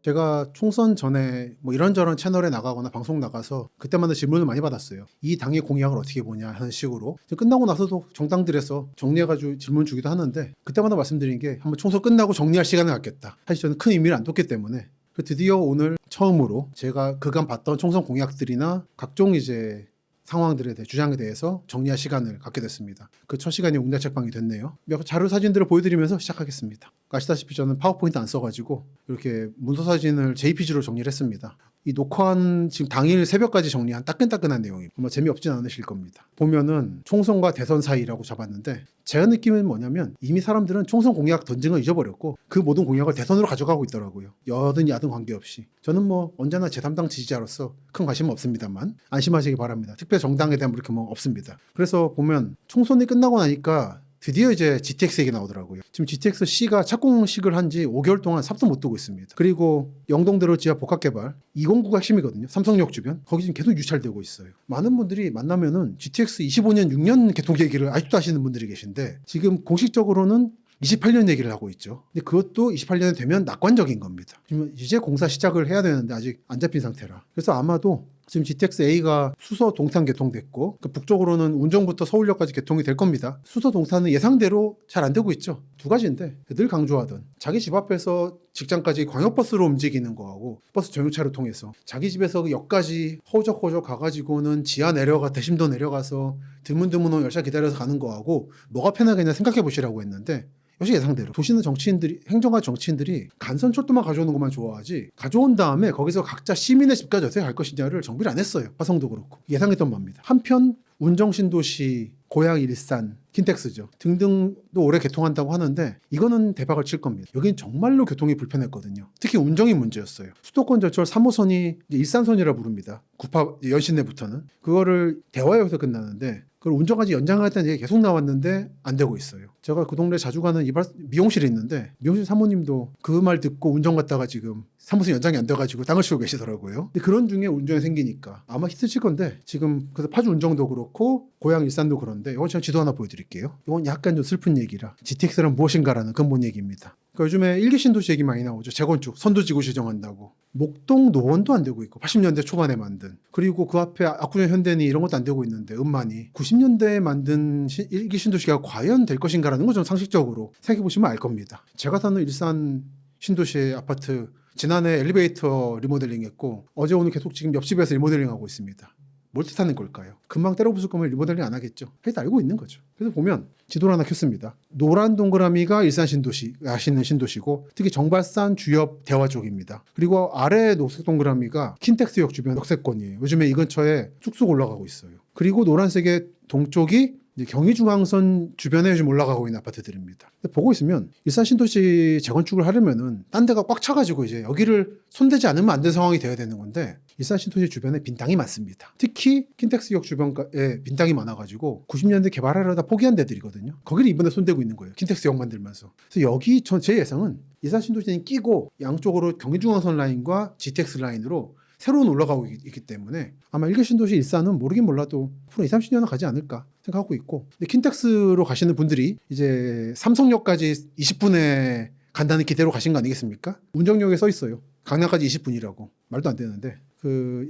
제가 총선 전에 뭐 이런저런 채널에 나가거나 방송 나가서 그때마다 질문을 많이 받았어요. 이 당의 공약을 어떻게 보냐 하는 식으로. 끝나고 나서도 정당들에서 정리해가지고 질문 주기도 하는데 그때마다 말씀드린 게 한번 총선 끝나고 정리할 시간을 갖겠다. 사실 저는 큰 의미를 안 뒀기 때문에 드디어 오늘 처음으로 제가 그간 봤던 총선 공약들이나 각종 이제 상황들에 대해 주장에 대해서 정리할 시간을 갖게 됐습니다. 그 첫 시간이 웅달책방이 됐네요. 몇 자료 사진들을 보여드리면서 시작하겠습니다. 아시다시피 저는 파워포인트 안 써가지고 이렇게 문서 사진을 JPG로 정리를 했습니다. 이 녹화한 지금 당일 새벽까지 정리한 따끈따끈한 내용입니다. 아마 재미없진 않으실 겁니다. 보면은 총선과 대선 사이라고 잡았는데 제가 느낌은 뭐냐면 이미 사람들은 총선 공약 던진 걸 잊어버렸고 그 모든 공약을 대선으로 가져가고 있더라고요. 여든 야든 관계없이. 저는 뭐 언제나 제3당 지지자로서 큰 관심은 없습니다만 안심하시기 바랍니다. 특별 정당에 대한 그렇게 뭐 없습니다. 그래서 보면 총선이 끝나고 나니까 드디어 이제 GTX 얘기 나오더라고요. 지금 GTX-C가 착공식을 한 지 5개월 동안 삽도 못 두고 있습니다. 그리고 영동대로 지하 복합개발 209가 핵심이거든요. 삼성역 주변. 거기 지금 계속 유찰되고 있어요. 많은 분들이 만나면은 GTX 25년 6년 개통 얘기를 아직도 하시는 분들이 계신데 지금 공식적으로는 28년 얘기를 하고 있죠. 근데 그것도 28년이 되면 낙관적인 겁니다. 지금 이제 공사 시작을 해야 되는데 아직 안 잡힌 상태라. 그래서 아마도 지금 GTX-A가 수서 동탄 개통됐고 그 북쪽으로는 운정부터 서울역까지 개통이 될 겁니다. 수서 동탄은 예상대로 잘 안 되고 있죠. 두 가지인데 늘 강조하던 자기 집 앞에서 직장까지 광역버스로 움직이는 거하고 버스 전용차를 통해서 자기 집에서 역까지 허우적허우적 가가지고는 지하 내려가 대심도 내려가서 드문드문 열차 기다려서 가는 거하고 뭐가 편하겠냐 생각해 보시라고 했는데 역시 예상대로 도시는 정치인들이 행정가 정치인들이 간선철도만 가져오는 것만 좋아하지 가져온 다음에 거기서 각자 시민의 집까지 어떻게 갈 것이냐를 정비를 안 했어요. 화성도 그렇고 예상했던 바입니다. 한편 운정신도시, 고양 일산, 킨텍스죠 등등도 올해 개통한다고 하는데 이거는 대박을 칠 겁니다. 여긴 정말로 교통이 불편했거든요. 특히 운정이 문제였어요. 수도권 절철 3호선이 일산선이라 부릅니다. 구파 연신내부터는 그거를 대화역에서 끝나는데 그걸 운정까지 연장하겠다는 얘기가 계속 나왔는데 안 되고 있어요. 제가 그 동네 자주 가는 미용실이 있는데 미용실 사모님도 그 말 듣고 운정 갔다가 지금 사무소 연장이 안 돼가지고 땅을 치고 계시더라고요. 근데 그런 중에 운정이 생기니까 아마 히트칠 건데 지금 그래서 파주 운정도 그렇고 고양 일산도 그런데 이건 제가 지도 하나 보여드릴게요. 이건 약간 좀 슬픈 얘기라 GTX란 무엇인가라는 근본 얘기입니다. 그러니까 요즘에 1기 신도시 얘기 많이 나오죠. 재건축, 선도지구 지정한다고. 목동 노원도 안 되고 있고 80년대 초반에 만든 그리고 그 앞에 압구정 현대니 이런 것도 안 되고 있는데 음만이 90년대에 만든 1기 신도시가 과연 될 것인가라는 건 좀 상식적으로 생각해보시면 알 겁니다. 제가 사는 일산 신도시의 아파트 지난해 엘리베이터 리모델링 했고 어제 오늘 계속 지금 옆집에서 리모델링 하고 있습니다. 뭘 뜻하는 걸까요? 금방 때려 부술 거면 리모델링 안 하겠죠. 그래서 알고 있는 거죠. 그래서 보면 지도를 하나 켰습니다. 노란 동그라미가 일산 신도시, 아시는 신도시고 특히 정발산 주엽 대화 쪽입니다. 그리고 아래 녹색 동그라미가 킨텍스역 주변 역세권이에요. 요즘에 이 근처에 쑥쑥 올라가고 있어요. 그리고 노란색의 동쪽이 경의중앙선 주변에 좀 올라가고 있는 아파트들입니다. 보고 있으면 일산 신도시 재건축을 하려면은 딴 데가 꽉 차가지고 이제 여기를 손대지 않으면 안 되는 상황이 돼야 되는 건데 일산 신도시 주변에 빈 땅이 많습니다. 특히 킨텍스역 주변에 빈 땅이 많아가지고 90년대 개발하려다 포기한 데들이거든요. 거기를 이번에 손대고 있는 거예요. 킨텍스역 만들면서. 그래서 여기 제 예상은 일산 신도시는 끼고 양쪽으로 경의중앙선 라인과 GTX 라인으로 새로운 올라가고 있기 때문에 아마 1기 신도시 일산은 모르긴 몰라도 앞으로 20, 30년은 가지 않을까 생각하고 있고 근데 킨텍스로 가시는 분들이 이제 삼성역까지 20분에 간다는 기대로 가신 거 아니겠습니까? 운정역에 써 있어요. 강남까지 20분이라고. 말도 안 되는데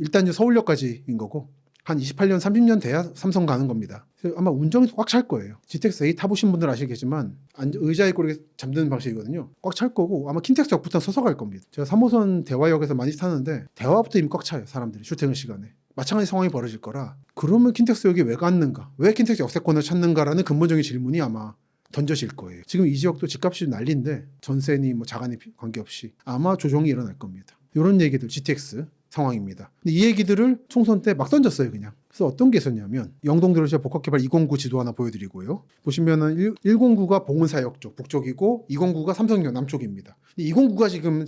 일단 이제 서울역까지인 거고 한 28년, 30년 돼야 삼성 가는 겁니다. 아마 운정이 꽉 찰 거예요. GTX-A 타보신 분들 아시겠지만 의자에 꼬리게 잠드는 방식이거든요. 꽉 찰 거고 아마 킨텍스역부터 서서 갈 겁니다. 제가 3호선 대화역에서 많이 타는데 대화부터 이미 꽉 차요. 사람들이 출퇴근 시간에. 마찬가지 상황이 벌어질 거라 그러면 킨텍스역이 왜 갔는가? 왜 킨텍스 역세권을 찾는가라는 근본적인 질문이 아마 던져질 거예요. 지금 이 지역도 집값이 난리인데 전세니 뭐 자간이 관계없이 아마 조정이 일어날 겁니다. 이런 얘기들 GTX 상황입니다. 근데 이 얘기들을 총선 때 막 던졌어요, 그냥. 그래서 어떤 게 있었냐면 영동대로시아 복합개발 209 지도 하나 보여드리고요. 보시면은 109가 봉은사역 쪽 북쪽이고 209가 삼성역 남쪽입니다. 209가 지금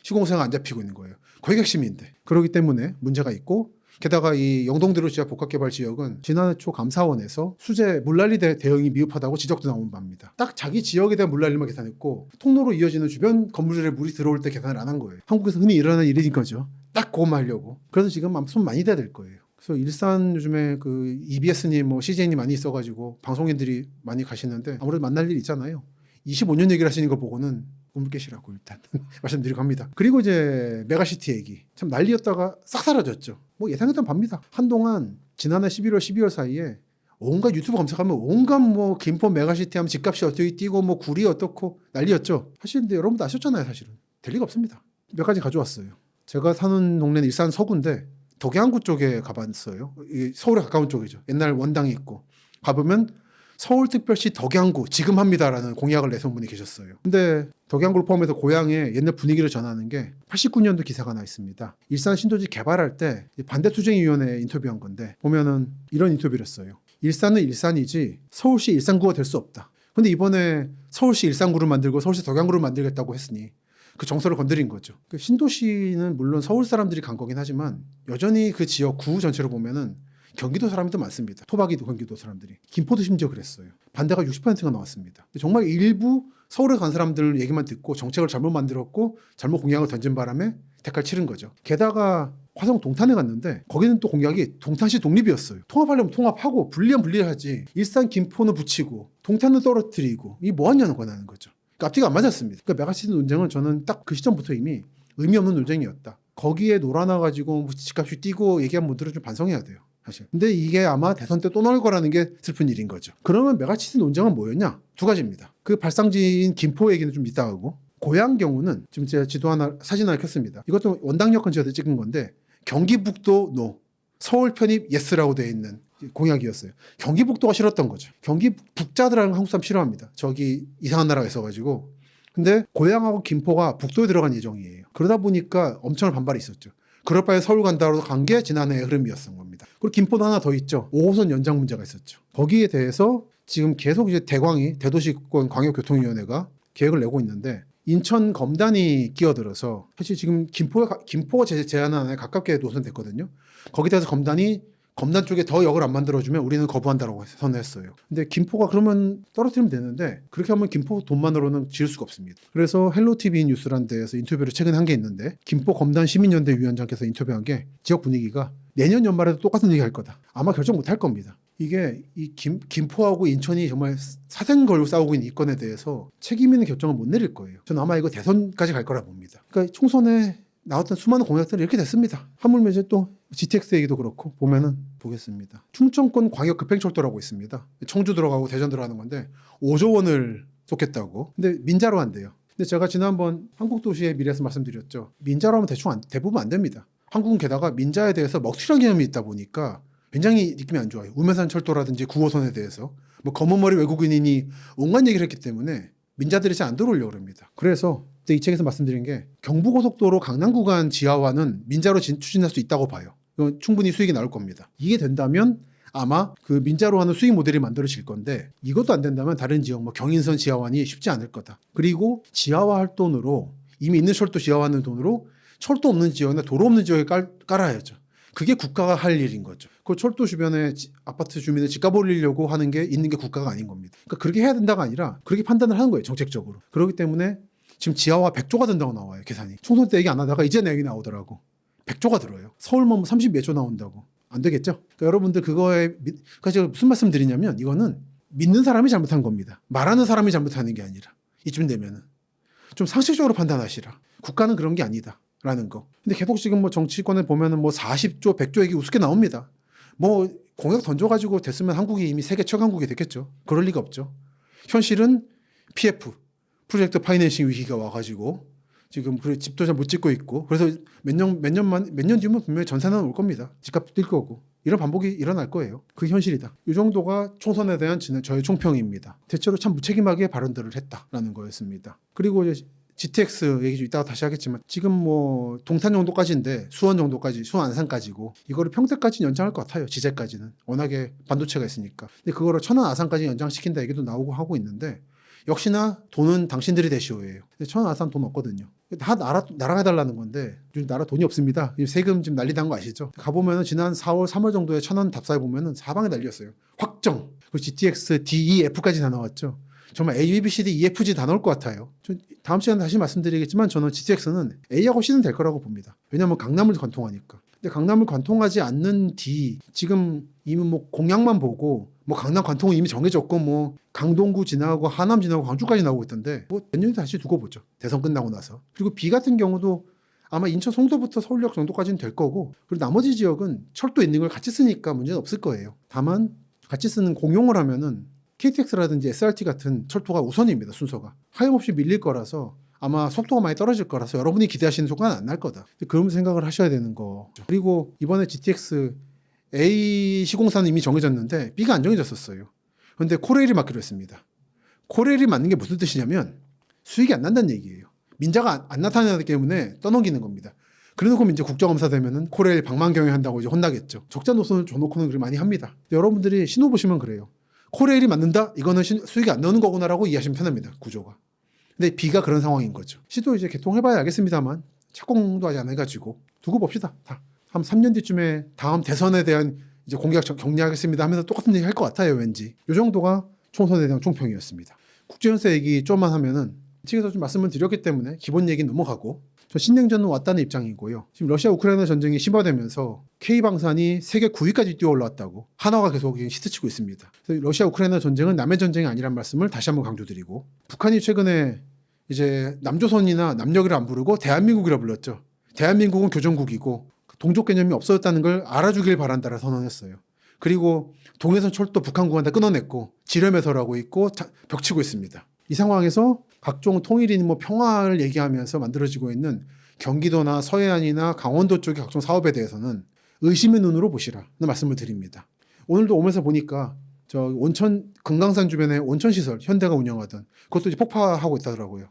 시공사가 안 잡히고 있는 거예요. 거기가 핵심인데. 그렇기 때문에 문제가 있고 게다가 이 영동대로시아 복합개발 지역은 지난해 초 감사원에서 수재 물난리 대응이 미흡하다고 지적도 나온 바입니다. 딱 자기 지역에 대한 물난리만 계산했고 통로로 이어지는 주변 건물들에 물이 들어올 때 계산을 안 한 거예요. 한국에서 흔히 일어나는 일인 거죠. 딱 그것만 하려고. 그래서 지금 손 많이 대야 될 거예요. 그래서 일산 요즘에 그 EBS님 뭐 CJ님 많이 있어가지고 방송인들이 많이 가시는데 아무래도 만날 일 있잖아요. 25년 얘기를 하시는 거 보고는 꿈을 깨시라고 일단 말씀드리고 합니다. 그리고 이제 메가시티 얘기 참 난리였다가 싹 사라졌죠. 뭐 예상했던 바입니다. 한동안 지난해 11월 12월 사이에 온갖 유튜브 검색하면 온갖 뭐 김포 메가시티 하면 집값이 어떻게 뛰고 뭐 구리 어떻고 난리였죠. 사실 근데 여러분도 아셨잖아요. 사실은 될 리가 없습니다. 몇 가지 가져왔어요. 제가 사는 동네는 일산 서구인데 덕양구 쪽에 가봤어요. 서울에 가까운 쪽이죠. 옛날 원당이 있고 가보면 서울특별시 덕양구 지금 합니다라는 공약을 내세운 분이 계셨어요. 근데 덕양구를 포함해서 고향의 옛날 분위기를 전하는 게 89년도 기사가 나 있습니다. 일산 신도시 개발할 때 반대투쟁위원회 인터뷰한 건데 보면은 이런 인터뷰를 했어요. 일산은 일산이지 서울시 일산구가 될 수 없다. 근데 이번에 서울시 일산구를 만들고 서울시 덕양구를 만들겠다고 했으니 그 정서를 건드린 거죠. 그 신도시는 물론 서울 사람들이 간 거긴 하지만 여전히 그 지역 구 전체로 보면은 경기도 사람이 더 많습니다. 토박이도 경기도 사람들이. 김포도 심지어 그랬어요. 반대가 60%가 나왔습니다. 정말 일부 서울에 간 사람들 얘기만 듣고 정책을 잘못 만들었고 잘못 공약을 던진 바람에 대가를 치른 거죠. 게다가 화성 동탄에 갔는데 거기는 또 공약이 동탄시 독립이었어요. 통합하려면 통합하고 분리하면 분리하지. 일산 김포는 붙이고 동탄은 떨어뜨리고 이게 뭐 하냐는 거냐는 거죠. 그러니까 앞뒤가 안 맞았습니다. 그러니까 메가시티 논쟁은 저는 딱 그 시점부터 이미 의미 없는 논쟁이었다. 거기에 놀아나가지고 뭐 집값이 뛰고 얘기한 분들은 좀 반성해야 돼요. 사실. 근데 이게 아마 대선 때 또 나올 거라는 게 슬픈 일인 거죠. 그러면 메가시티 논쟁은 뭐였냐? 두 가지입니다. 그 발상지인 김포 얘기는 좀 이따 하고 고향 경우는 지금 제가 지도 하나 사진 하나 켰습니다. 이것도 원당역 근처에서 찍은 건데 경기북도 노, 서울 편입 예스라고 되어 있는 공약이었어요. 경기북도가 싫었던 거죠. 경기 북자들하고 한국 사람 싫어합니다. 저기 이상한 나라가 있어가지고. 근데 고향하고 김포가 북도에 들어간 예정이에요. 그러다 보니까 엄청난 반발이 있었죠. 그럴 바에 서울 간다고 간 게 지난해의 흐름이었던 겁니다. 그리고 김포도 하나 더 있죠. 5호선 연장 문제가 있었죠. 거기에 대해서 지금 계속 이제 대광이 대도시권 광역교통위원회가 계획을 내고 있는데 인천 검단이 끼어들어서 사실 지금 김포가 제안한 안에 가깝게 노선됐거든요. 거기에 대해서 검단 쪽에 더 역을 안 만들어주면 우리는 거부한다라고 선언했어요. 근데 김포가 그러면 떨어뜨리면 되는데 그렇게 하면 김포 돈만으로는 지을 수가 없습니다. 그래서 헬로티비 뉴스라는 데에서 인터뷰를 최근에 한 게 있는데 김포 검단 시민연대 위원장께서 인터뷰한 게 지역 분위기가 내년 연말에도 똑같은 얘기 할 거다. 아마 결정 못 할 겁니다. 이게 이 김포하고 인천이 정말 사생 걸고 싸우고 있는 이 건에 대해서 책임 있는 결정을 못 내릴 거예요. 저는 아마 이거 대선까지 갈 거라 봅니다. 그러니까 총선에 나왔던 수많은 공약들이 이렇게 됐습니다. 하물며 이제 또 GTX 얘기도 그렇고 보면은 보겠습니다. 충청권 광역 급행철도라고 있습니다. 청주 들어가고 대전 들어가는 건데 5조 원을 쏟겠다고. 근데 민자로 한대요. 근데 제가 지난번 한국도시의 미래에서 말씀드렸죠. 민자로 하면 대부분 안 됩니다. 한국은 게다가 민자에 대해서 먹튀란 개념이 있다 보니까 굉장히 느낌이 안 좋아요. 우면산 철도라든지 9호선에 대해서 뭐 검은머리 외국인이 온갖 얘기를 했기 때문에 민자들이 잘 안 들어오려고 합니다. 그래서 이 책에서 말씀드린 게 경부고속도로 강남 구간 지하화는 민자로 추진할 수 있다고 봐요. 이건 충분히 수익이 나올 겁니다. 이게 된다면 아마 그 민자로 하는 수익 모델이 만들어질 건데 이것도 안 된다면 다른 지역 뭐 경인선 지하화니 쉽지 않을 거다. 그리고 지하화할 돈으로 이미 있는 철도 지하화하는 돈으로 철도 없는 지역이나 도로 없는 지역에 깔아야죠. 그게 국가가 할 일인 거죠. 그 철도 주변에 아파트 주민을 집값 올리려고 하는 게 있는 게 국가가 아닌 겁니다. 그러니까 그렇게 해야 된다가 아니라 그렇게 판단을 하는 거예요. 정책적으로. 그렇기 때문에 지금 지하화 100조가 든다고 나와요. 계산이. 총선 때 얘기 안 하다가 이제 내기 나오더라고. 100조가 들어요. 서울만 30몇 조 나온다고. 안 되겠죠? 그러니까 여러분들 그러니까 제가 무슨 말씀 드리냐면 이거는 믿는 사람이 잘못한 겁니다. 말하는 사람이 잘못하는 게 아니라 이쯤 되면은 좀 상식적으로 판단하시라. 국가는 그런 게 아니다. 라는 거. 근데 계속 지금 뭐 정치권에 보면은 뭐 40조, 100조 얘기 우습게 나옵니다. 뭐 공약 던져가지고 됐으면 한국이 이미 세계 최강국이 됐겠죠. 그럴 리가 없죠. 현실은 PF, 프로젝트 파이낸싱 위기가 와가지고 지금 집도 잘 못 짓고 있고 그래서 몇 년 뒤면 분명히 전세는 올 겁니다. 집값도 뛸 거고 이런 반복이 일어날 거예요. 그게 현실이다. 이 정도가 총선에 대한 저의 총평입니다. 대체로 참 무책임하게 발언들을 했다라는 거였습니다. 그리고 이제 GTX 얘기 좀 이따가 다시 하겠지만 지금 뭐 동탄 정도까지인데 수원 정도까지 수원 안산까지고 이거를 평택까지 연장할 것 같아요. 지제까지는 워낙에 반도체가 있으니까. 근데 그거를 천안 아산까지 연장시킨다 얘기도 나오고 하고 있는데 역시나 돈은 당신들이 대시오예요. 근데 천안 아산 돈 없거든요. 다 나랑 해달라는 건데 요즘 나라 돈이 없습니다. 세금 지금 난리 난 거 아시죠? 가보면은 지난 4월 3월 정도에 천안 답사에 보면은 사방에 난리였어요. 확정. 그리고 GTX D, E, F까지 다 나왔죠. 정말 A, B, C, D, E, F, G 다 나올 것 같아요. 다음 시간에 다시 말씀드리겠지만 저는 GTX는 A하고 C는 될 거라고 봅니다. 왜냐하면 강남을 관통하니까. 근데 강남을 관통하지 않는 D 지금 이미 뭐 공약만 보고 뭐 강남 관통은 이미 정해졌고 뭐 강동구 지나고 하남 지나고 광주까지 나오고 있던데 뭐 내년에 다시 두고 보죠. 대선 끝나고 나서. 그리고 B 같은 경우도 아마 인천 송도부터 서울역 정도까지는 될 거고 그리고 나머지 지역은 철도 있는 걸 같이 쓰니까 문제는 없을 거예요. 다만 같이 쓰는 공용을 하면은 KTX라든지 SRT 같은 철도가 우선입니다. 순서가. 하염없이 밀릴 거라서 아마 속도가 많이 떨어질 거라서 여러분이 기대하시는 속도는 안 날 거다. 그런 생각을 하셔야 되는 거. 그리고 이번에 GTX A 시공사는 이미 정해졌는데 B가 안 정해졌었어요. 그런데 코레일이 맡기로 했습니다. 코레일이 맞는 게 무슨 뜻이냐면 수익이 안 난다는 얘기예요. 민자가 안 나타나기 때문에 떠넘기는 겁니다. 그래놓고 이제 국정감사 되면은 코레일 방망경영한다고 이제 혼나겠죠. 적자 노선을 줘놓고는 그렇게 많이 합니다. 여러분들이 신호 보시면 그래요. 코레일이 맞는다? 이거는 수익이 안 나오는 거구나라고 이해하시면 편합니다. 구조가. 근데 B가 그런 상황인 거죠. C도 이제 개통해봐야 알겠습니다만 착공도 아직 안 해가지고 두고 봅시다. 다. 한 3년 뒤쯤에 다음 대선에 대한 이제 공약 격리하겠습니다 하면서 똑같은 얘기 할 것 같아요. 왠지. 이 정도가 총선에 대한 총평이었습니다. 국제연세 얘기 좀만 하면은 측에서 좀 말씀을 드렸기 때문에 기본 얘기 넘어가고 저 신냉전은 왔다는 입장이고요. 지금 러시아 우크라이나 전쟁이 심화되면서 K방산이 세계 9위까지 뛰어 올라왔다고 한화가 계속 시트치고 있습니다. 그래서 러시아 우크라이나 전쟁은 남의 전쟁이 아니란 말씀을 다시 한번 강조드리고 북한이 최근에 이제 남조선이나 남녘이라 안 부르고 대한민국이라 불렀죠. 대한민국은 교정국이고 동족 개념이 없어졌다는 걸 알아주길 바란다라 선언했어요. 그리고 동해선 철도 북한국한테 끊어냈고 지렴해서라고 있고 벽치고 있습니다. 이 상황에서 각종 통일이니 뭐 평화를 얘기하면서 만들어지고 있는 경기도나 서해안이나 강원도 쪽의 각종 사업에 대해서는 의심의 눈으로 보시라는 말씀을 드립니다. 오늘도 오면서 보니까 저 온천 금강산 주변에 온천 시설 현대가 운영하던 그것도 이제 폭파하고 있다더라고요.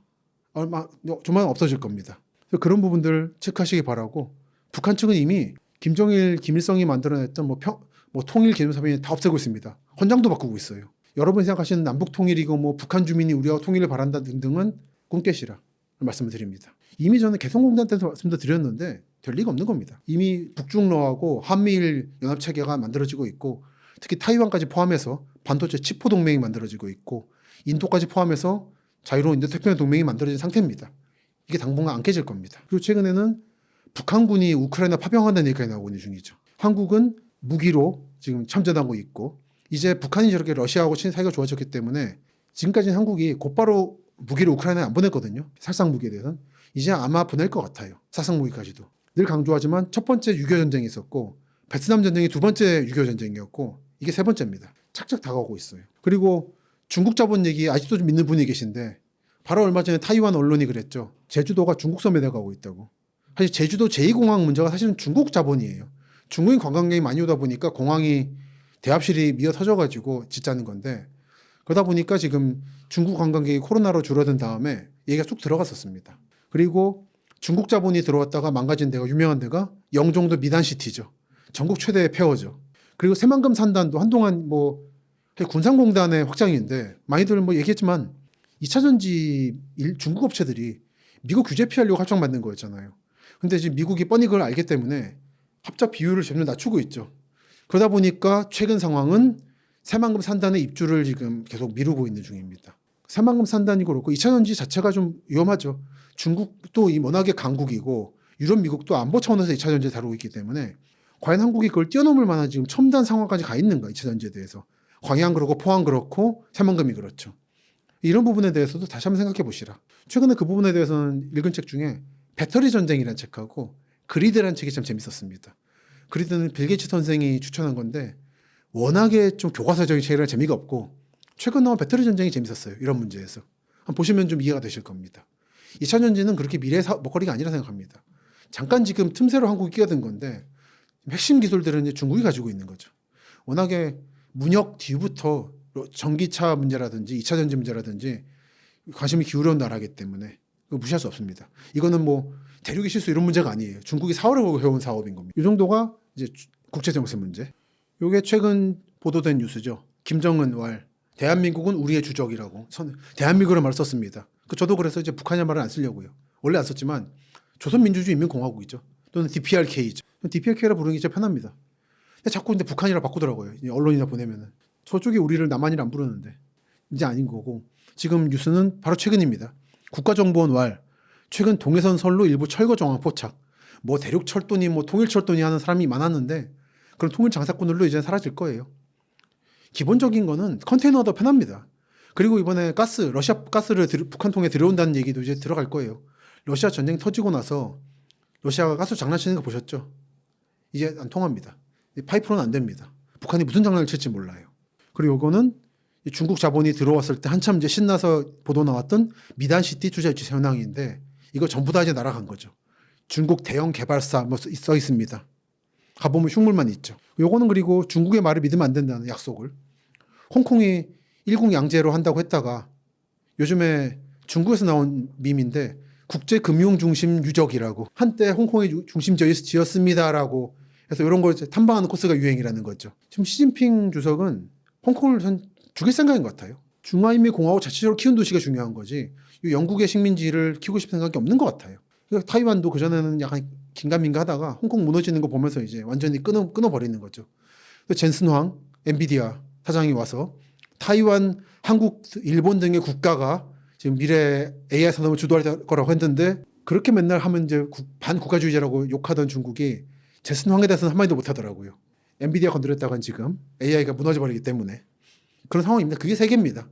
얼마 조만 없어질 겁니다. 그런 부분들 체크하시기 바라고 북한 측은 이미 김정일, 김일성이 만들어냈던 뭐 통일 기념사변이 다 없애고 있습니다. 헌장도 바꾸고 있어요. 여러분이 생각하시는 남북 통일이고 뭐 북한 주민이 우리와 통일을 바란다 등등은 꿈깨시라 말씀을 드립니다. 이미 저는 개성공단 때도 말씀도 드렸는데 될 리가 없는 겁니다. 이미 북중러하고 한미일 연합체계가 만들어지고 있고 특히 타이완까지 포함해서 반도체 치포 동맹이 만들어지고 있고 인도까지 포함해서 자유로운 인도태평양 동맹이 만들어진 상태입니다. 이게 당분간 안 깨질 겁니다. 그리고 최근에는 북한군이 우크라이나 파병한다는 얘기가 나오고 있는 중이죠. 한국은 무기로 지금 참전하고 있고 이제 북한이 저렇게 러시아하고 사이가 좋아졌기 때문에 지금까지는 한국이 곧바로 무기를 우크라이나에 안 보냈거든요. 살상 무기에 대해서는. 이제 아마 보낼 것 같아요. 살상 무기까지도. 늘 강조하지만 첫 번째 6.25 전쟁이 있었고 베트남 전쟁이 두 번째 6.25 전쟁이었고 이게 세 번째입니다. 착착 다가오고 있어요. 그리고 중국 자본 얘기 아직도 좀 믿는 분이 계신데 바로 얼마 전에 타이완 언론이 그랬죠. 제주도가 중국 섬에 들어가고 있다고. 사실 제주도 제2공항 문제가 사실은 중국 자본이에요. 중국인 관광객이 많이 오다 보니까 공항이 대합실이 미어 터져가지고 짓자는 건데 그러다 보니까 지금 중국 관광객이 코로나로 줄어든 다음에 얘기가 쑥 들어갔었습니다. 그리고 중국 자본이 들어왔다가 망가진 데가 유명한 데가 영종도 미단시티죠. 전국 최대의 폐허죠. 그리고 새만금 산단도 한동안 뭐 군산공단의 확장인데 많이들 뭐 얘기했지만 2차 전지 중국 업체들이 미국 규제 피하려고 합작 만든 거였잖아요. 근데 지금 미국이 뻔히 그걸 알기 때문에 합작 비율을 점점 낮추고 있죠. 그러다 보니까 최근 상황은 새만금 산단의 입주를 지금 계속 미루고 있는 중입니다. 새만금 산단이 그렇고 2차 전지 자체가 좀 위험하죠. 중국도 이 워낙에 강국이고 유럽, 미국도 안보 차원에서 2차 전지를 다루고 있기 때문에 과연 한국이 그걸 뛰어넘을 만한 지금 첨단 상황까지 가 있는가 2차 전지에 대해서. 광양 그렇고 포항 그렇고 새만금이 그렇죠. 이런 부분에 대해서도 다시 한번 생각해 보시라. 최근에 그 부분에 대해서는 읽은 책 중에 배터리 전쟁이라는 책하고 그리드라는 책이 참 재밌었습니다. 그리드는 빌 게이츠 선생이 추천한 건데 워낙에 좀 교과서적인 책이라 재미가 없고 최근 나온 배터리 전쟁이 재밌었어요. 이런 문제에서. 한번 보시면 좀 이해가 되실 겁니다. 2차 전지는 그렇게 미래의 먹거리가 아니라 생각합니다. 잠깐 지금 틈새로 한국이 끼어든 건데 핵심 기술들은 이제 중국이 가지고 있는 거죠. 워낙에 문혁 뒤부터 전기차 문제라든지 2차 전지 문제라든지 관심이 기울어온 나라이기 때문에 무시할 수 없습니다. 이거는 뭐 대륙의 실수 이런 문제가 아니에요. 중국이 사활을 해온 사업인 겁니다. 이 정도가 이제 국제정세 문제. 이게 최근 보도된 뉴스죠. 김정은 왈 대한민국은 우리의 주적이라고 대한민국이라는 말을 썼습니다. 저도 그래서 이제 북한이라는 말을 안 쓰려고요. 원래 안 썼지만 조선민주주의인민공화국이죠. 또는 DPRK죠. DPRK라 부르는 게 진짜 편합니다. 근데 자꾸 근데 북한이라 바꾸더라고요. 언론이나 보내면은 저쪽이 우리를 남한이라 안 부르는데 이제 아닌 거고 지금 뉴스는 바로 최근입니다. 국가정보원 왈 최근 동해선 선로 일부 철거 정황 포착. 뭐 대륙철도니 뭐 통일철도니 하는 사람이 많았는데 그런 통일 장사꾼들로 이제 사라질 거예요. 기본적인 거는 컨테이너가 더 편합니다. 그리고 이번에 러시아 가스를 북한 통해 들어온다는 얘기도 이제 들어갈 거예요. 러시아 전쟁 터지고 나서 러시아가 가스 장난치는 거 보셨죠? 이제 안 통합니다. 파이프로는 안 됩니다. 북한이 무슨 장난을 칠지 몰라요. 그리고 이거는 중국 자본이 들어왔을 때 한참 이제 신나서 보도 나왔던 미단시티 투자 유치 현황인데 이거 전부 다 이제 날아간 거죠. 중국 대형 개발사 뭐 써 있습니다. 가보면 흉물만 있죠. 요거는 그리고 중국의 말을 믿으면 안 된다는 약속을 홍콩이 일국양제로 한다고 했다가 요즘에 중국에서 나온 밈인데 국제금융중심 유적이라고 한때 홍콩의 중심 지었습니다라고 해서 이런 걸 탐방하는 코스가 유행이라는 거죠. 지금 시진핑 주석은 홍콩을 죽일 생각인 것 같아요. 중화인민공화국 자체적으로 키운 도시가 중요한 거지 영국의 식민지를 키우고 싶은 생각이 없는 것 같아요. 그러니까 타이완도 그전에는 약간 긴가민가 하다가 홍콩 무너지는 거 보면서 이제 완전히 끊어버리는 거죠. 젠슨 황 엔비디아 사장이 와서 타이완, 한국, 일본 등의 국가가 지금 미래 AI 산업을 주도할 거라고 했는데 그렇게 맨날 하면 이제 반국가주의자라고 욕하던 중국이 젠슨 황에 대해서는 한마디도 못하더라고요. 엔비디아 건드렸다간 지금 AI가 무너져버리기 때문에 그런 상황입니다. 그게 세계입니다.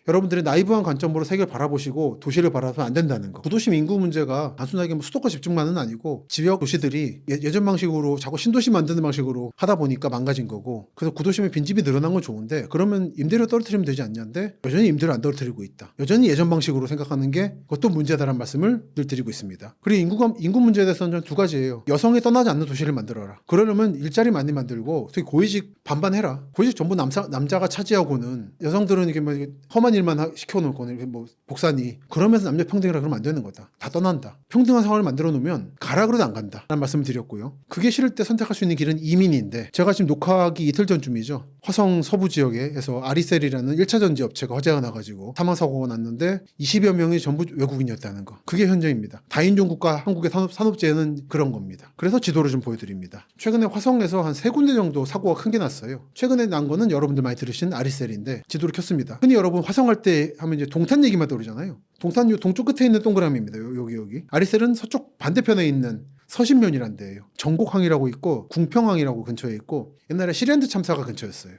여러분들이 나이브한 관점으로 세계를 바라보시고 도시를 바라보면 안 된다는 거. 구도심 인구 문제가 단순하게 뭐 수도권 집중만은 아니고 지역 도시들이 예전 방식으로 자꾸 신도시 만드는 방식으로 하다 보니까 망가진 거고 그래서 구도심에 빈집이 늘어난 건 좋은데 그러면 임대료 떨어뜨리면 되지 않냐는데 여전히 임대료 안 떨어뜨리고 있다. 여전히 예전 방식으로 생각하는 게 그것도 문제다라는 말씀을 늘 드리고 있습니다. 그리고 인구 문제에 대해서는 두 가지예요. 여성이 떠나지 않는 도시를 만들어라. 그러려면 일자리 많이 만들고 특히 고위직 반반해라. 고위직 전부 남자가 차지하고는 여성들은 이게 뭐 험한 일만 시켜놓고 뭐 복사니 그러면서 남녀 평등이라 그러면 안 되는 거다. 다 떠난다. 평등한 상황을 만들어 놓으면 가라 그래도 안 간다 라는 말씀을 드렸고요. 그게 싫을 때 선택할 수 있는 길은 이민인데 제가 지금 녹화하기 이틀 전쯤이죠. 화성 서부 지역에서 아리셀이라는 1차 전지 업체가 화재가 나가지고 사망사고가 났는데 20여 명이 전부 외국인이었다는 거. 그게 현재입니다. 다인종 국가 한국의 산업재해는 그런 겁니다. 그래서 지도를 좀 보여드립니다. 최근에 화성에서 한 3군데 정도 사고가 큰 게 났어요. 최근에 난 거는 여러분들 많이 들으신 아리셀인데 지도를 켰습니다. 흔히 여러분 화성할 때 하면 이제 동탄 얘기만 떠오르잖아요. 동탄 요 동쪽 끝에 있는 동그라미입니다. 여기. 아리셀은 서쪽 반대편에 있는 서신면이란 데예요. 전곡항이라고 있고 궁평항이라고 근처에 있고 옛날에 시랜드 참사가 근처였어요.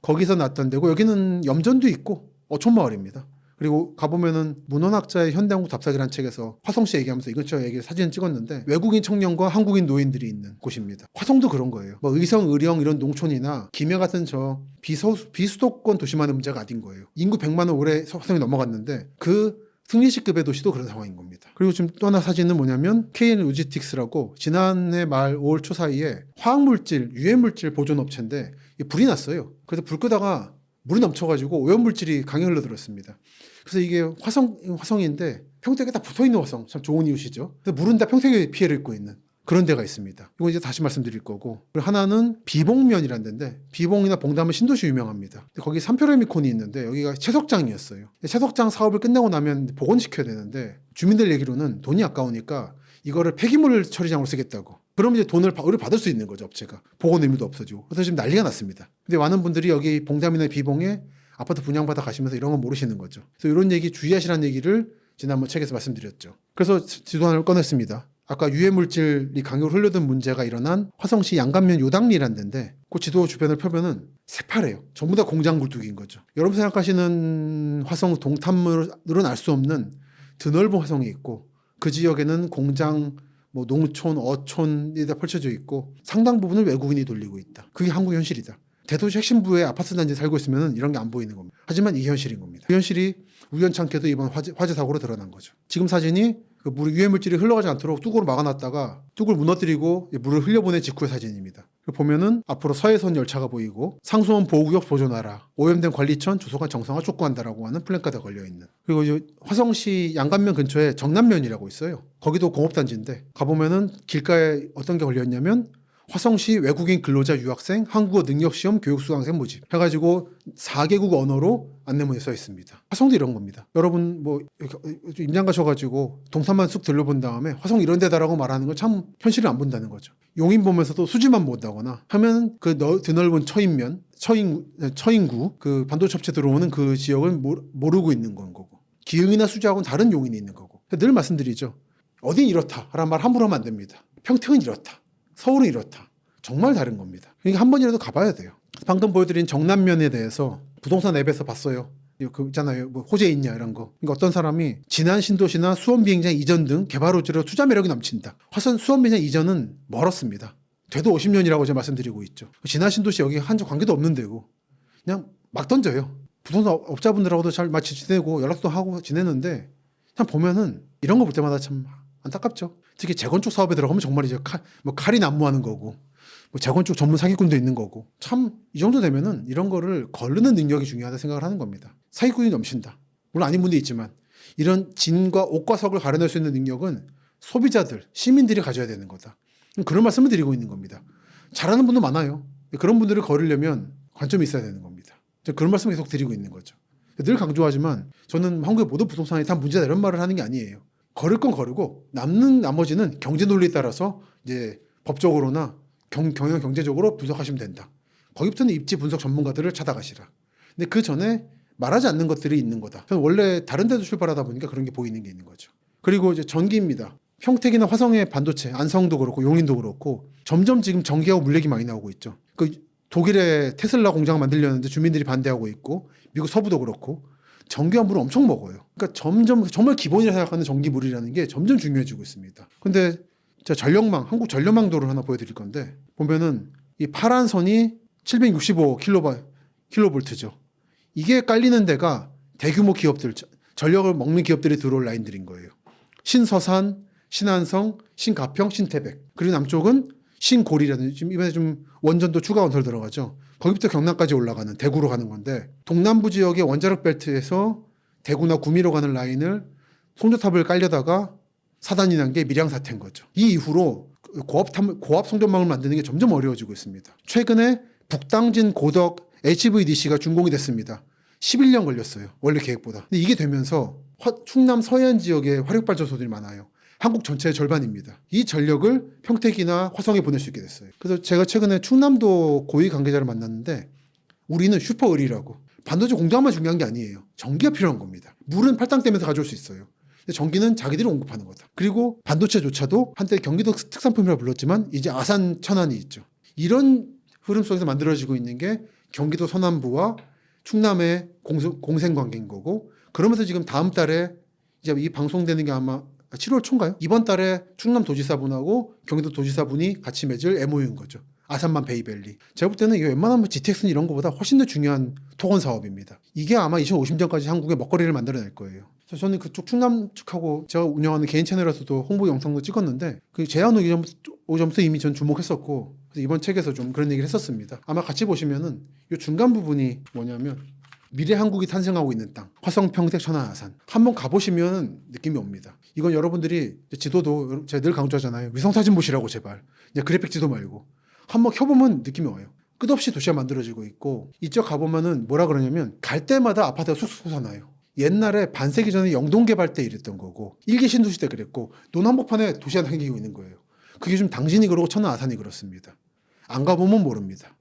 거기서 났던 데고 여기는 염전도 있고 어촌마을입니다. 그리고 가보면은 문헌학자의 현대한국 답사기라는 책에서 화성시 얘기하면서 이 근처 얘기 사진을 찍었는데 외국인 청년과 한국인 노인들이 있는 곳입니다. 화성도 그런 거예요. 뭐 의성, 의령 이런 농촌이나 김해 같은 저 비수도권 도시만의 문제가 아닌 거예요. 인구 100만은 올해 화성이 넘어갔는데 그 승리시급의 도시도 그런 상황인 겁니다. 그리고 지금 또 하나 사진은 뭐냐면 KN 로지스틱스라고 지난해 말 5월 초 사이에 화학물질, 유해물질 보존업체인데 불이 났어요. 그래서 불 끄다가 물이 넘쳐가지고 오염물질이 강에 흘러들었습니다. 그래서 이게 화성인데 평택에 다 붙어있는 화성, 참 좋은 이웃이죠. 그래서 물은 다 평택에 피해를 입고 있는 그런 데가 있습니다. 이거 이제 다시 말씀드릴 거고. 그리고 하나는 비봉면이라는 데인데 비봉이나 봉담은 신도시 유명합니다. 거기 삼표레미콘이 있는데 여기가 채석장이었어요. 채석장 사업을 끝내고 나면 복원시켜야 되는데 주민들 얘기로는 돈이 아까우니까 이거를 폐기물 처리장으로 쓰겠다고. 그럼 이제 돈을 받을 수 있는 거죠, 업체가. 복원 의무도 없어지고. 그래서 지금 난리가 났습니다. 근데 많은 분들이 여기 봉담이나 비봉에 아파트 분양받아 가시면서 이런 거 모르시는 거죠. 그래서 이런 얘기 주의하시라는 얘기를 지난번 책에서 말씀드렸죠. 그래서 지도 하나를 꺼냈습니다. 아까 유해물질이 강으로 흘러든 문제가 일어난 화성시 양감면 요당리라는 데인데 그 지도 주변을 펴면은 새파래요. 전부 다 공장 굴뚝인 거죠. 여러분 생각하시는 화성 동탄물은 알 수 없는 드넓은 화성이 있고 그 지역에는 공장, 뭐 농촌, 어촌이 다 펼쳐져 있고 상당 부분을 외국인이 돌리고 있다. 그게 한국 현실이다. 대도시 핵심부에 아파트 단지에 살고 있으면 이런 게 안 보이는 겁니다. 하지만 이게 현실인 겁니다. 그 현실이 우연찮게도 이번 화재 사고로 드러난 거죠. 지금 사진이 그 유해물질이 흘러가지 않도록 뚝으로 막아놨다가 뚝을 무너뜨리고 물을 흘려보낸 직후의 사진입니다. 보면은 앞으로 서해선 열차가 보이고 상수원 보호구역 보존하라, 오염된 관리천 조속한 정상화 촉구한다라고 하는 플랜카드가 걸려있는. 그리고 이제 화성시 양감면 근처에 정남면이라고 있어요. 거기도 공업단지인데 가보면은 길가에 어떤 게 걸려있냐면 화성시 외국인 근로자 유학생 한국어 능력시험 교육 수강생 모집 해가지고 4개국 언어로 안내문에 써 있습니다. 화성도 이런 겁니다. 여러분 뭐 임장 가셔가지고 동탄만 쑥 들려본 다음에 화성 이런 데다라고 말하는 건 참 현실을 안 본다는 거죠. 용인 보면서도 수지만 본다거나 하면 그 드넓은 처인구 그 반도체 업체 들어오는 그 지역을 모르고 있는 건 거고 기흥이나 수지하고는 다른 용인이 있는 거고 늘 말씀드리죠. 어딘 이렇다 라는 말 함부로 하면 안 됩니다. 평택은 이렇다. 서울은 이렇다. 정말 다른 겁니다. 그러니까 한 번이라도 가봐야 돼요. 방금 보여드린 정남면에 대해서 부동산 앱에서 봤어요. 그 있잖아요. 뭐 호재 있냐 이런 거. 그러니까 어떤 사람이 지난 신도시나 수원 비행장 이전 등 개발 호재로 투자 매력이 넘친다. 화성 수원 비행장 이전은 멀었습니다. 돼도 50년이라고 제가 말씀드리고 있죠. 지난 신도시 여기 한적 관계도 없는 데고 그냥 막 던져요. 부동산 업자분들하고도 잘 마치 지내고 연락도 하고 지내는데 참 보면은 이런 거 볼 때마다 참 안타깝죠. 특히 재건축 사업에 들어가면 정말 이제 칼이 난무하는 거고 뭐 재건축 전문 사기꾼도 있는 거고 참 이 정도 되면은 이런 거를 거르는 능력이 중요하다 생각을 하는 겁니다. 사기꾼이 넘친다. 물론 아닌 분도 있지만 이런 진과 옥과 석을 가려낼 수 있는 능력은 소비자들, 시민들이 가져야 되는 거다. 그런 말씀을 드리고 있는 겁니다. 잘하는 분도 많아요. 그런 분들을 거르려면 관점이 있어야 되는 겁니다. 그런 말씀을 계속 드리고 있는 거죠. 늘 강조하지만 저는 한국의 모든 부동산이 다 문제다 이런 말을 하는 게 아니에요. 거를 건 거르고 남는 나머지는 경제 논리에 따라서 이제 법적으로나 경영 경제적으로 분석하시면 된다. 거기부터는 입지 분석 전문가들을 찾아가시라. 근데 그 전에 말하지 않는 것들이 있는 거다. 저는 원래 다른 데도 출발하다 보니까 그런 게 보이는 게 있는 거죠. 그리고 이제 전기입니다. 평택이나 화성의 반도체, 안성도 그렇고 용인도 그렇고 점점 지금 전기하고 물렉이 많이 나오고 있죠. 그 독일의 테슬라 공장 만들려는데 주민들이 반대하고 있고 미국 서부도 그렇고 전기와 물을 엄청 먹어요. 그러니까 점점 정말 기본이라 생각하는 전기물이라는 게 점점 중요해지고 있습니다. 근데 제가 전력망, 한국 전력망도를 하나 보여드릴 건데 보면은 이 파란 선이 765kV죠. 이게 깔리는 데가 대규모 기업들, 전력을 먹는 기업들이 들어올 라인들인 거예요. 신서산, 신한성, 신가평, 신태백. 그리고 남쪽은 신고리라든지 지금 이번에 좀 원전도 추가 건설 들어가죠. 거기부터 경남까지 올라가는 대구로 가는 건데 동남부 지역의 원자력 벨트에서 대구나 구미로 가는 라인을 송전탑을 깔려다가 사단이 난 게 밀양 사태인 거죠. 이 이후로 고압 송전망을 만드는 게 점점 어려워지고 있습니다. 최근에 북당진 고덕 HVDC가 준공이 됐습니다. 11년 걸렸어요. 원래 계획보다. 근데 이게 되면서 충남 서해안 지역에 화력발전소들이 많아요. 한국 전체의 절반입니다. 이 전력을 평택이나 화성에 보낼 수 있게 됐어요. 그래서 제가 최근에 충남도 고위 관계자를 만났는데 우리는 슈퍼을이라고 반도체 공장만 중요한 게 아니에요. 전기가 필요한 겁니다. 물은 팔당 댐에서 가져올 수 있어요. 근데 전기는 자기들이 공급하는 거다. 그리고 반도체조차도 한때 경기도 특산품이라고 불렀지만 이제 아산 천안이 있죠. 이런 흐름 속에서 만들어지고 있는 게 경기도 서남부와 충남의 공생 관계인 거고 그러면서 지금 다음 달에 이제 이 방송되는 게 아마 7월 초인가요? 이번 달에 충남도지사분하고 경기도도지사분이 같이 맺을 MOU인 거죠. 아산만 베이밸리. 제가 볼 때는 이게 웬만하면 GTX는 이런 것보다 훨씬 더 중요한 토건 사업입니다. 이게 아마 2050년까지 한국의 먹거리를 만들어낼 거예요. 그래서 저는 그쪽 충남 측하고 제가 운영하는 개인 채널에서도 홍보 영상도 찍었는데 그 제안 오기 전부터 이미 전 주목했었고 그래서 이번 책에서 좀 그런 얘기를 했었습니다. 아마 같이 보시면은 이 중간 부분이 뭐냐면 미래 한국이 탄생하고 있는 땅, 화성, 평택, 천안, 아산. 한번 가보시면 느낌이 옵니다. 이건 여러분들이 지도도 제가 늘 강조하잖아요. 위성사진 보시라고 제발. 그냥 그래픽 지도 말고. 한번 켜보면 느낌이 와요. 끝없이 도시가 만들어지고 있고 이쪽 가보면은 뭐라 그러냐면 갈 때마다 아파트가 쑥쑥 솟아나요. 옛날에 반세기 전에 영동 개발 때 이랬던 거고 일기 신도시 때 그랬고 논한복판에 도시가 생기고 있는 거예요. 그게 좀 당진이 그러고 천안, 아산이 그렇습니다. 안 가보면 모릅니다.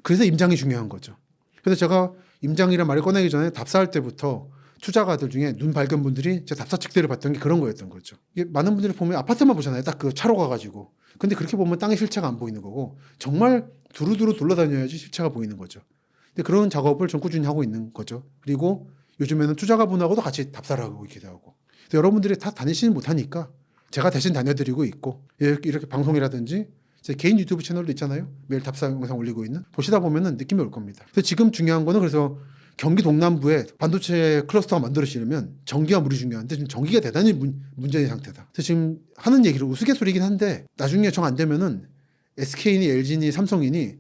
그래서 임장이 중요한 거죠. 그래서 제가 임장이란 말을 꺼내기 전에 답사할 때부터 투자가들 중에 눈 밝은 분들이 제 답사 책들을 봤던 게 그런 거였던 거죠. 이게 많은 분들이 보면 아파트만 보잖아요. 딱 그 차로 가가지고. 근데 그렇게 보면 땅의 실체가 안 보이는 거고 정말 두루두루 둘러다녀야지 실체가 보이는 거죠. 근데 그런 작업을 좀 꾸준히 하고 있는 거죠. 그리고 요즘에는 투자가분하고도 같이 답사를 하고 있기도 하고. 여러분들이 다 다니시는 못하니까 제가 대신 다녀드리고 있고 이렇게 방송이라든지 제 개인 유튜브 채널도 있잖아요. 매일 답사 영상 올리고 있는. 보시다 보면은 느낌이 올 겁니다. 그래서 지금 중요한 거는 그래서 경기 동남부에 반도체 클러스터가 만들어지려면 전기와 물이 중요한데 지금 전기가 대단히 문제인 상태다. 그래서 지금 하는 얘기를 우스갯소리긴 한데 나중에 정 안 되면은 SK니 LG니 삼성이니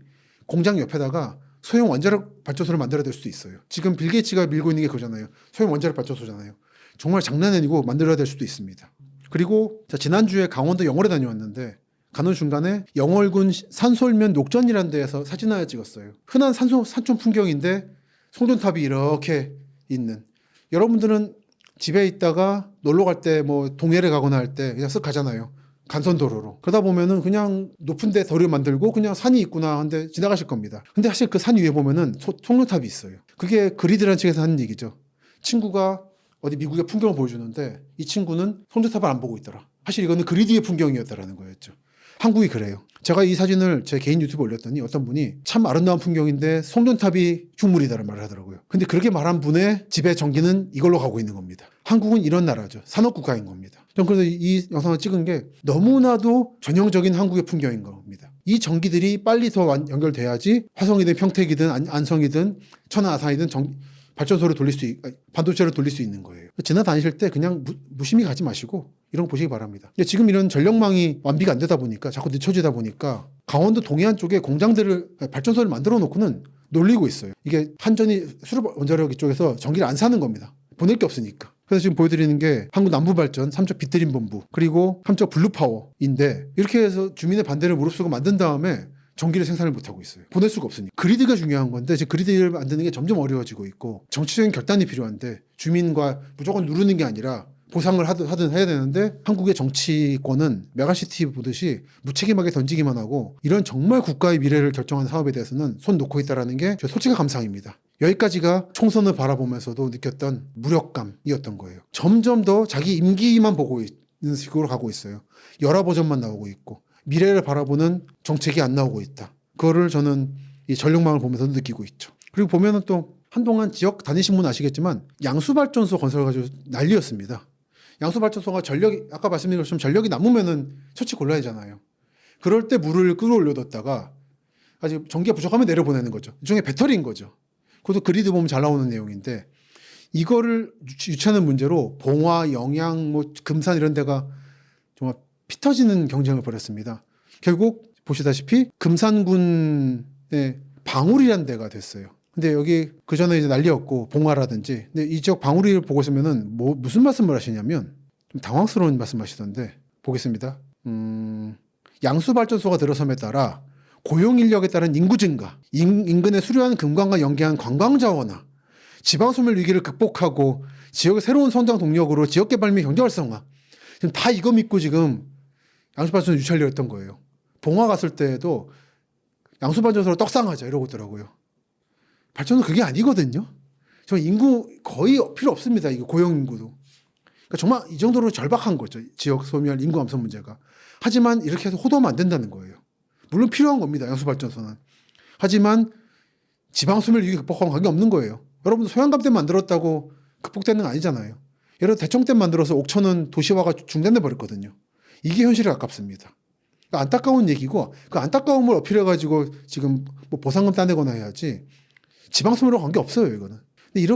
공장 옆에다가 소형 원자력 발전소를 만들어야 될 수도 있어요. 지금 빌 게이츠가 밀고 있는 게 그거잖아요. 소형 원자력 발전소잖아요. 정말 장난 아니고 만들어야 될 수도 있습니다. 그리고 지난주에 강원도 영월에 다녀왔는데 가는 중간에 영월군 산솔면 녹전이라는 데에서 사진 하나 찍었어요. 흔한 산촌 풍경인데 송전탑이 이렇게 있는. 여러분들은 집에 있다가 놀러 갈 때 뭐 동해를 가거나 할 때 그냥 쓱 가잖아요. 간선도로로. 그러다 보면은 그냥 높은 데 도를 만들고 그냥 산이 있구나 한데 지나가실 겁니다. 근데 사실 그 산 위에 보면은 송전탑이 있어요. 그게 그리드라는 책에서 하는 얘기죠. 친구가 어디 미국의 풍경을 보여주는데 이 친구는 송전탑을 안 보고 있더라. 사실 이거는 그리드의 풍경이었다라는 거였죠. 한국이 그래요. 제가 이 사진을 제 개인 유튜브에 올렸더니 어떤 분이 참 아름다운 풍경인데 송전탑이 흉물이다라는 말을 하더라고요. 근데 그렇게 말한 분의 집의 전기는 이걸로 가고 있는 겁니다. 한국은 이런 나라죠. 산업국가인 겁니다. 전 그래서 이 영상을 찍은 게 너무나도 전형적인 한국의 풍경인 겁니다. 이 전기들이 빨리 더 연결돼야지 화성이든 평택이든 안성이든 천안아산이든 발전소를 돌릴 반도체를 돌릴 수 있는 거예요. 지나다니실 때 그냥 무심히 가지 마시고 이런 거 보시기 바랍니다. 근데 지금 이런 전력망이 완비가 안 되다 보니까 자꾸 늦춰지다 보니까 강원도 동해안 쪽에 발전소를 만들어 놓고는 놀리고 있어요. 이게 한전이 수력원자력 이쪽에서 전기를 안 사는 겁니다. 보낼 게 없으니까. 그래서 지금 보여드리는 게 한국 남부발전, 삼척 빗드림본부, 그리고 삼척 블루파워인데 이렇게 해서 주민의 반대를 무릅쓰고 만든 다음에 전기를 생산을 못하고 있어요. 보낼 수가 없으니까. 그리드가 중요한 건데 지금 그리드를 만드는 게 점점 어려워지고 있고 정치적인 결단이 필요한데 주민과 무조건 누르는 게 아니라 보상을 하든 해야 되는데 한국의 정치권은 메가시티 보듯이 무책임하게 던지기만 하고 이런 정말 국가의 미래를 결정하는 사업에 대해서는 손 놓고 있다는 게 제 솔직한 감상입니다. 여기까지가 총선을 바라보면서도 느꼈던 무력감이었던 거예요. 점점 더 자기 임기만 보고 있는 식으로 가고 있어요. 열화 버전만 나오고 있고 미래를 바라보는 정책이 안 나오고 있다. 그거를 저는 이 전력망을 보면서 느끼고 있죠. 그리고 보면은 또 한동안 지역 다니신 분 아시겠지만 양수발전소 건설 가지고 난리였습니다. 양수발전소가 아까 말씀드린 것처럼 전력이 남으면은 처치 곤란하잖아요. 그럴 때 물을 끌어올려뒀다가 아직 전기가 부족하면 내려보내는 거죠. 일종의 배터리인 거죠. 그것도 그리드 보면 잘 나오는 내용인데 이거를 유치하는 문제로 봉화, 영양, 금산 이런 데가 정말 피 터지는 경쟁을 벌였습니다. 결국 보시다시피 금산군의 방울이라는 데가 됐어요. 근데 여기 그 전에 이제 난리였고 봉화라든지 근데 이 지역 방울이를 보고 있으면은 무슨 말씀을 하시냐면 좀 당황스러운 말씀하시던데 보겠습니다. 양수발전소가 들어섬에 따라 고용 인력에 따른 인구 증가, 인근의 수려한 금광과 연계한 관광 자원화, 지방 소멸 위기를 극복하고 지역의 새로운 성장 동력으로 지역 개발 및 경제 활성화. 지금 다 이거 믿고 지금 양수발전소 유치하려고 했던 거예요. 봉화 갔을 때에도 양수발전소로 떡상하자 이러고 있더라고요. 발전은 그게 아니거든요. 저 인구 거의 필요 없습니다. 이거 고용 인구도. 그러니까 정말 이 정도로 절박한 거죠. 지역 소멸 인구 감소 문제가. 하지만 이렇게 해서 호도하면 안 된다는 거예요. 물론 필요한 겁니다. 양수발전소는. 하지만 지방 소멸 위기 극복하고는 관계 없는 거예요. 여러분들 소양강 댐 만들었다고 극복되는 건 아니잖아요. 예를 들어 대청댐 만들어서 옥천은 도시화가 중단돼 버렸거든요. 이게 현실에 가깝습니다. 그러니까 안타까운 얘기고 그 안타까움을 어필해가지고 지금 보상금 따내거나 해야지 지방소멸과 관계 없어요. 이거는. 근데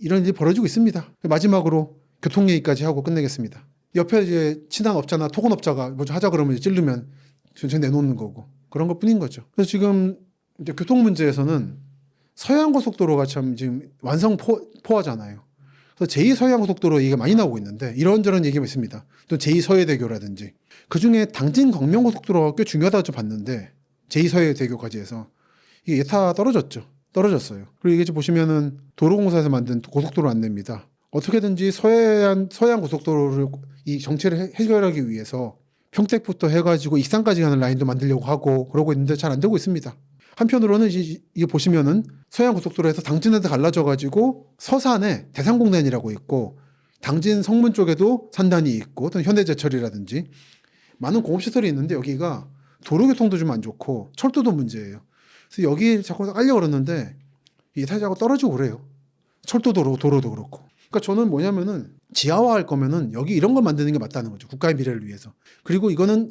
이런 일이 벌어지고 있습니다. 마지막으로 교통 얘기까지 하고 끝내겠습니다. 옆에 이제 친한 업자나 토건업자가 뭐 하자 그러면 찌르면 전체 내놓는 거고 그런 것 뿐인 거죠. 그래서 지금 이제 교통 문제에서는 서해안고속도로가 참 지금 완성포화잖아요. 그래서 제2서해안고속도로 얘기가 많이 나오고 있는데 이런저런 얘기가 있습니다. 또 제2서해대교라든지 그중에 당진 광명고속도로가 꽤 중요하다고 좀 봤는데 제2서해대교까지 해서 이게 예타 떨어졌어요. 그리고 이게 보시면은 도로공사에서 만든 고속도로 안내입니다. 어떻게든지 서해안 고속도로를 이 정체를 해결하기 위해서 평택부터 해가지고 익산까지 가는 라인도 만들려고 하고 그러고 있는데 잘 안 되고 있습니다. 한편으로는 이게 보시면은 서해안 고속도로에서 당진에도 갈라져가지고 서산에 대산공단이라고 있고 당진 성문 쪽에도 산단이 있고 또 현대제철이라든지 많은 공업시설이 있는데 여기가 도로교통도 좀 안 좋고 철도도 문제예요. 그래서 여기 자꾸 깔려고 그러는데 이게 사실 자꾸 떨어지고 그래요. 철도도로 도로도 그렇고. 그러니까 저는 뭐냐면은 지하화할 거면은 여기 이런 걸 만드는 게 맞다는 거죠. 국가의 미래를 위해서. 그리고 이거는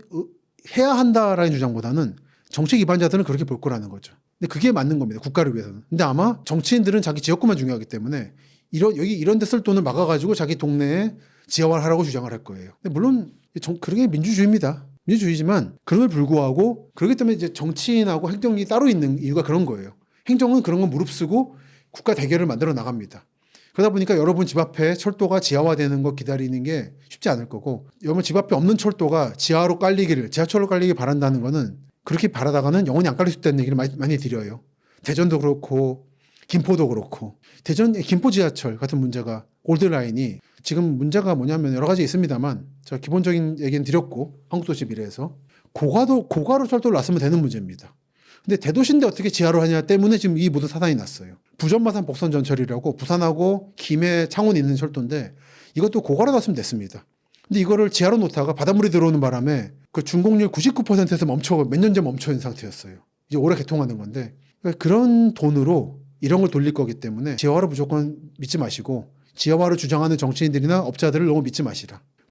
해야 한다라는 주장보다는 정책 위반자들은 그렇게 볼 거라는 거죠. 근데 그게 맞는 겁니다. 국가를 위해서는. 근데 아마 정치인들은 자기 지역구만 중요하기 때문에 여기 이런 데 쓸 돈을 막아가지고 자기 동네에 지하화를 하라고 주장을 할 거예요. 근데 물론 그게 민주주의입니다. 민주주의지만 그럼에도 불구하고 그렇기 때문에 이제 정치인하고 행정이 따로 있는 이유가 그런 거예요. 행정은 그런 거 무릅쓰고 국가 대결을 만들어 나갑니다. 그러다 보니까 여러분 집 앞에 철도가 지하화되는 거 기다리는 게 쉽지 않을 거고 여러분 집 앞에 없는 철도가 지하철로 깔리길 바란다는 거는 그렇게 바라다가는 영원히 안 깔릴 수 있다는 얘기를 많이 드려요. 대전도 그렇고 김포도 그렇고 김포 지하철 같은 문제가 골드라인이 지금 문제가 뭐냐면 여러 가지 있습니다만 제가 기본적인 얘기는 드렸고 한국도시 미래에서 고가로 철도를 놨으면 되는 문제입니다. 근데 대도시인데 어떻게 지하로 하냐 때문에 지금 이 모든 사단이 났어요. 부전마산 복선전철이라고 부산하고 김해 창원이 있는 철도인데 이것도 고가로 놨으면 됐습니다. 근데 이거를 지하로 놓다가 바닷물이 들어오는 바람에 그 준공률 99%에서 몇 년 전 멈춰 있는 상태였어요. 이제 올해 개통하는 건데 그러니까 그런 돈으로 이런 걸 돌릴 거기 때문에 지하화를 무조건 믿지 마시고 지하화를 주장하는 정치인들이나 업자들을 너무 믿지 마시라.